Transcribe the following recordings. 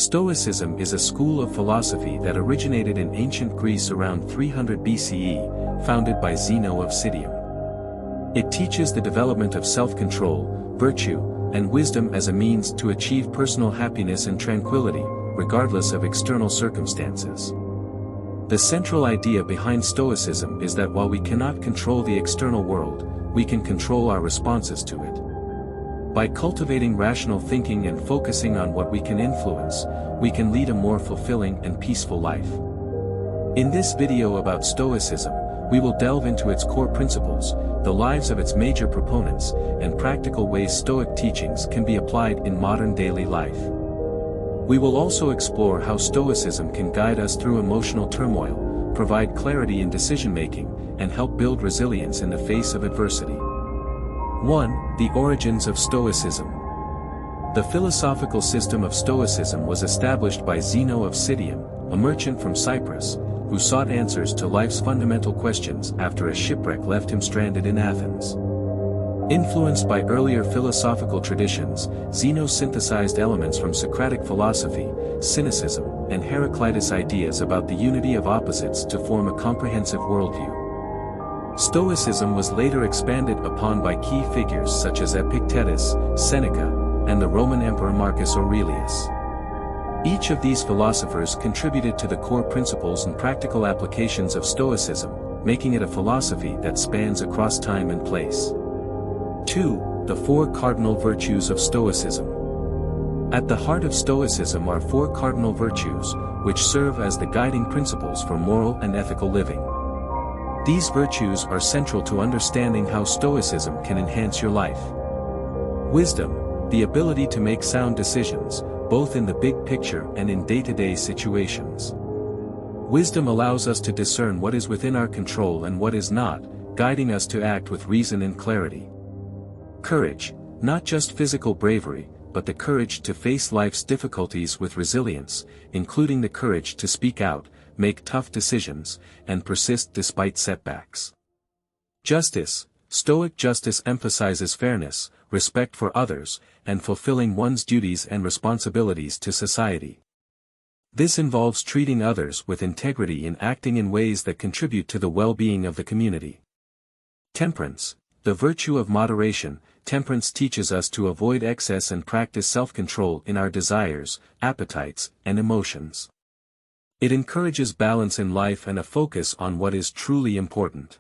Stoicism is a school of philosophy that originated in ancient Greece around 300 BCE, founded by Zeno of Citium. It teaches the development of self-control, virtue, and wisdom as a means to achieve personal happiness and tranquility, regardless of external circumstances. The central idea behind Stoicism is that while we cannot control the external world, we can control our responses to it. By cultivating rational thinking and focusing on what we can influence, we can lead a more fulfilling and peaceful life. In this video about Stoicism, we will delve into its core principles, the lives of its major proponents, and practical ways Stoic teachings can be applied in modern daily life. We will also explore how Stoicism can guide us through emotional turmoil, provide clarity in decision-making, and help build resilience in the face of adversity. 1. The origins of Stoicism. The philosophical system of Stoicism was established by Zeno of Citium, a merchant from Cyprus, who sought answers to life's fundamental questions after a shipwreck left him stranded in Athens. Influenced by earlier philosophical traditions, Zeno synthesized elements from Socratic philosophy, Cynicism, and Heraclitus' ideas about the unity of opposites to form a comprehensive worldview. Stoicism was later expanded upon by key figures such as Epictetus, Seneca, and the Roman Emperor Marcus Aurelius. Each of these philosophers contributed to the core principles and practical applications of Stoicism, making it a philosophy that spans across time and place. 2. The four cardinal virtues of Stoicism. At the heart of Stoicism are four cardinal virtues, which serve as the guiding principles for moral and ethical living. These virtues are central to understanding how Stoicism can enhance your life. Wisdom, the ability to make sound decisions, both in the big picture and in day-to-day situations. Wisdom allows us to discern what is within our control and what is not, guiding us to act with reason and clarity. Courage, not just physical bravery, but the courage to face life's difficulties with resilience, including the courage to speak out, make tough decisions, and persist despite setbacks. Justice, Stoic justice emphasizes fairness, respect for others, and fulfilling one's duties and responsibilities to society. This involves treating others with integrity and acting in ways that contribute to the well-being of the community. Temperance, the virtue of moderation. Temperance teaches us to avoid excess and practice self-control in our desires, appetites, and emotions. It encourages balance in life and a focus on what is truly important.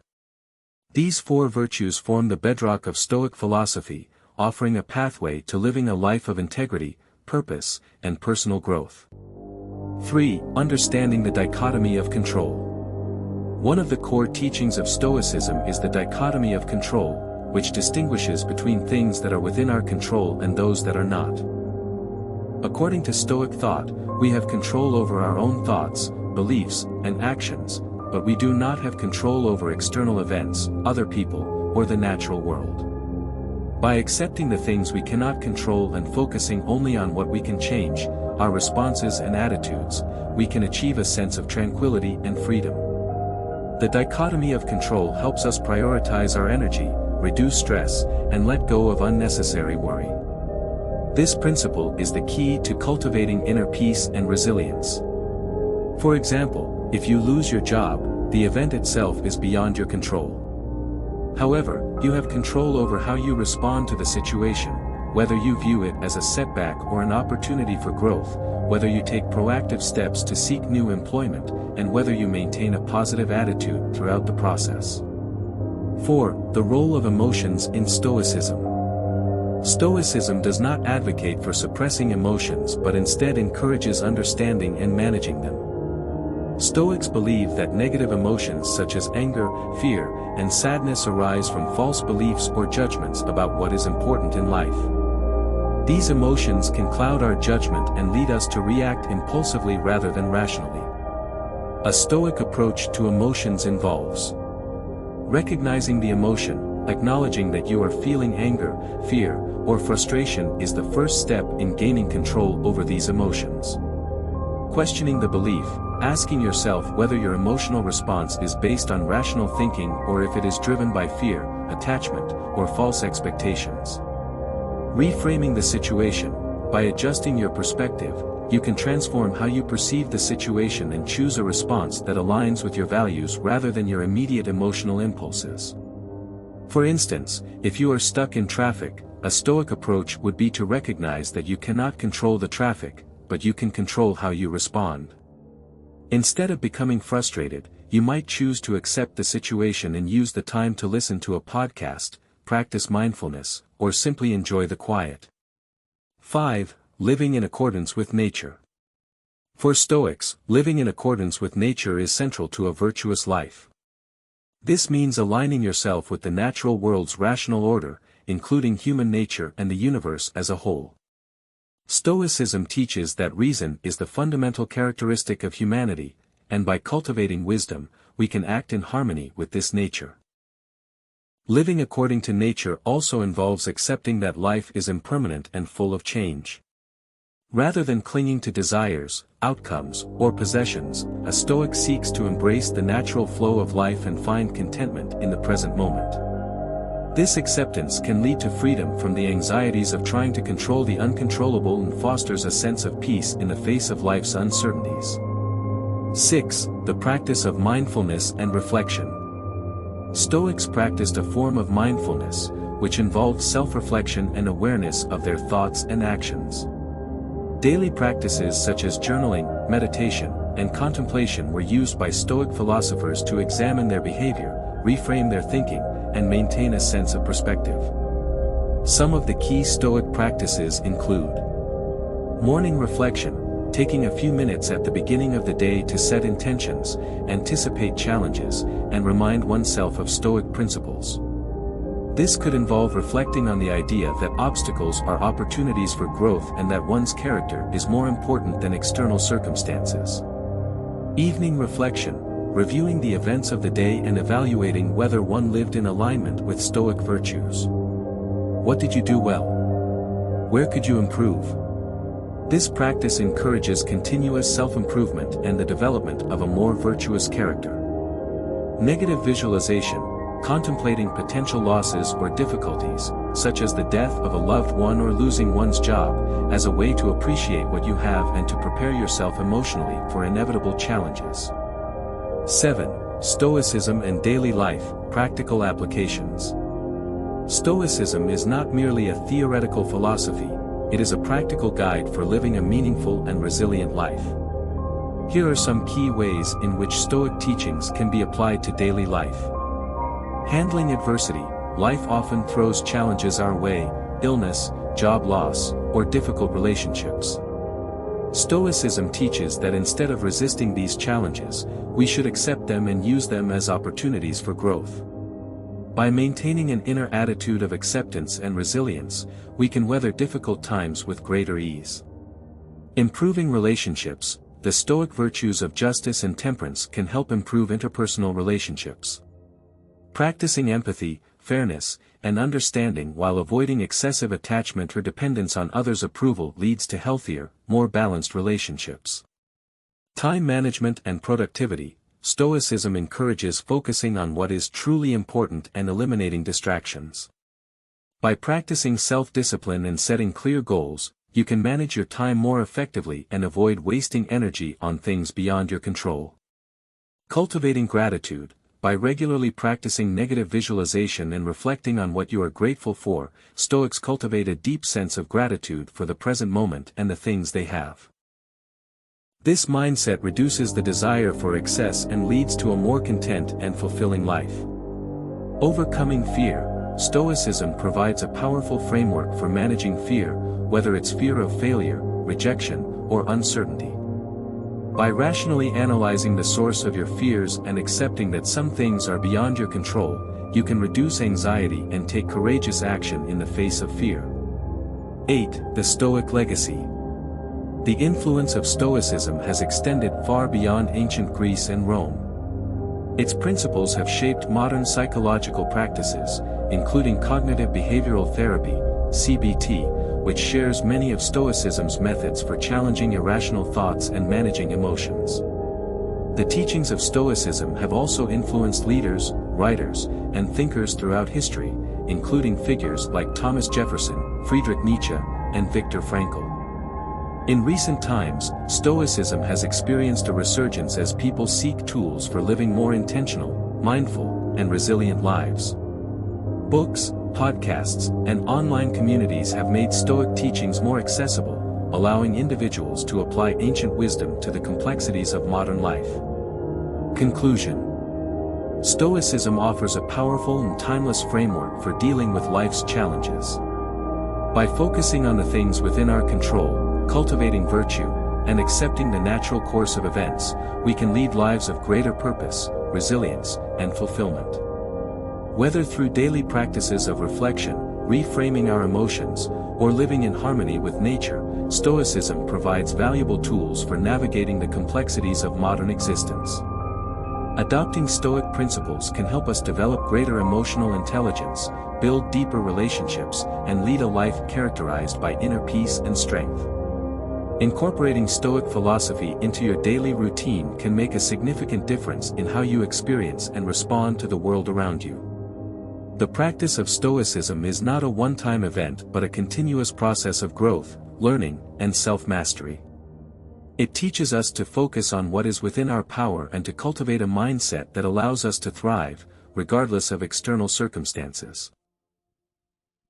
These four virtues form the bedrock of Stoic philosophy, offering a pathway to living a life of integrity, purpose, and personal growth. 3. Understanding the dichotomy of control. One of the core teachings of Stoicism is the dichotomy of control, which distinguishes between things that are within our control and those that are not. According to Stoic thought, we have control over our own thoughts, beliefs, and actions, but we do not have control over external events, other people, or the natural world. By accepting the things we cannot control and focusing only on what we can change, our responses and attitudes, we can achieve a sense of tranquility and freedom. The dichotomy of control helps us prioritize our energy, reduce stress, and let go of unnecessary worry. This principle is the key to cultivating inner peace and resilience. For example, if you lose your job, the event itself is beyond your control. However, you have control over how you respond to the situation, whether you view it as a setback or an opportunity for growth, whether you take proactive steps to seek new employment, and whether you maintain a positive attitude throughout the process. 4. The role of emotions in Stoicism. Stoicism does not advocate for suppressing emotions but instead encourages understanding and managing them. Stoics believe that negative emotions such as anger, fear, and sadness arise from false beliefs or judgments about what is important in life. These emotions can cloud our judgment and lead us to react impulsively rather than rationally. A Stoic approach to emotions involves recognizing the emotion. Acknowledging that you are feeling anger, fear, or frustration is the first step in gaining control over these emotions. Questioning the belief, asking yourself whether your emotional response is based on rational thinking or if it is driven by fear, attachment, or false expectations. Reframing the situation, by adjusting your perspective, you can transform how you perceive the situation and choose a response that aligns with your values rather than your immediate emotional impulses. For instance, if you are stuck in traffic, a Stoic approach would be to recognize that you cannot control the traffic, but you can control how you respond. Instead of becoming frustrated, you might choose to accept the situation and use the time to listen to a podcast, practice mindfulness, or simply enjoy the quiet. 5. Living in accordance with nature. For Stoics, living in accordance with nature is central to a virtuous life. This means aligning yourself with the natural world's rational order, including human nature and the universe as a whole. Stoicism teaches that reason is the fundamental characteristic of humanity, and by cultivating wisdom, we can act in harmony with this nature. Living according to nature also involves accepting that life is impermanent and full of change. Rather than clinging to desires, outcomes, or possessions, a Stoic seeks to embrace the natural flow of life and find contentment in the present moment. This acceptance can lead to freedom from the anxieties of trying to control the uncontrollable and fosters a sense of peace in the face of life's uncertainties. 6. The practice of mindfulness and reflection. Stoics practiced a form of mindfulness, which involved self-reflection and awareness of their thoughts and actions. Daily practices such as journaling, meditation, and contemplation were used by Stoic philosophers to examine their behavior, reframe their thinking, and maintain a sense of perspective. Some of the key Stoic practices include morning reflection, taking a few minutes at the beginning of the day to set intentions, anticipate challenges, and remind oneself of Stoic principles. This could involve reflecting on the idea that obstacles are opportunities for growth and that one's character is more important than external circumstances. Evening reflection, reviewing the events of the day and evaluating whether one lived in alignment with Stoic virtues. What did you do well? Where could you improve? This practice encourages continuous self-improvement and the development of a more virtuous character. Negative visualization, contemplating potential losses or difficulties, such as the death of a loved one or losing one's job, as a way to appreciate what you have and to prepare yourself emotionally for inevitable challenges. 7. Stoicism and daily life, practical applications. Stoicism is not merely a theoretical philosophy, it is a practical guide for living a meaningful and resilient life. Here are some key ways in which Stoic teachings can be applied to daily life. Handling adversity, life often throws challenges our way, illness, job loss, or difficult relationships. Stoicism teaches that instead of resisting these challenges, we should accept them and use them as opportunities for growth. By maintaining an inner attitude of acceptance and resilience, we can weather difficult times with greater ease. Improving relationships, the Stoic virtues of justice and temperance can help improve interpersonal relationships. Practicing empathy, fairness, and understanding while avoiding excessive attachment or dependence on others' approval leads to healthier, more balanced relationships. Time management and productivity, Stoicism encourages focusing on what is truly important and eliminating distractions. By practicing self-discipline and setting clear goals, you can manage your time more effectively and avoid wasting energy on things beyond your control. Cultivating gratitude, by regularly practicing negative visualization and reflecting on what you are grateful for, Stoics cultivate a deep sense of gratitude for the present moment and the things they have. This mindset reduces the desire for excess and leads to a more content and fulfilling life. Overcoming fear, Stoicism provides a powerful framework for managing fear, whether it's fear of failure, rejection, or uncertainty. By rationally analyzing the source of your fears and accepting that some things are beyond your control, you can reduce anxiety and take courageous action in the face of fear. 8. The Stoic legacy. The influence of Stoicism has extended far beyond ancient Greece and Rome. Its principles have shaped modern psychological practices, including cognitive behavioral therapy, CBT, which shares many of Stoicism's methods for challenging irrational thoughts and managing emotions. The teachings of Stoicism have also influenced leaders, writers, and thinkers throughout history, including figures like Thomas Jefferson, Friedrich Nietzsche, and Viktor Frankl. In recent times, Stoicism has experienced a resurgence as people seek tools for living more intentional, mindful, and resilient lives. Books, podcasts, and online communities have made Stoic teachings more accessible, allowing individuals to apply ancient wisdom to the complexities of modern life. Conclusion. Stoicism offers a powerful and timeless framework for dealing with life's challenges. By focusing on the things within our control, cultivating virtue, and accepting the natural course of events, we can lead lives of greater purpose, resilience, and fulfillment. Whether through daily practices of reflection, reframing our emotions, or living in harmony with nature, Stoicism provides valuable tools for navigating the complexities of modern existence. Adopting Stoic principles can help us develop greater emotional intelligence, build deeper relationships, and lead a life characterized by inner peace and strength. Incorporating Stoic philosophy into your daily routine can make a significant difference in how you experience and respond to the world around you. The practice of Stoicism is not a one-time event but a continuous process of growth, learning, and self-mastery. It teaches us to focus on what is within our power and to cultivate a mindset that allows us to thrive, regardless of external circumstances.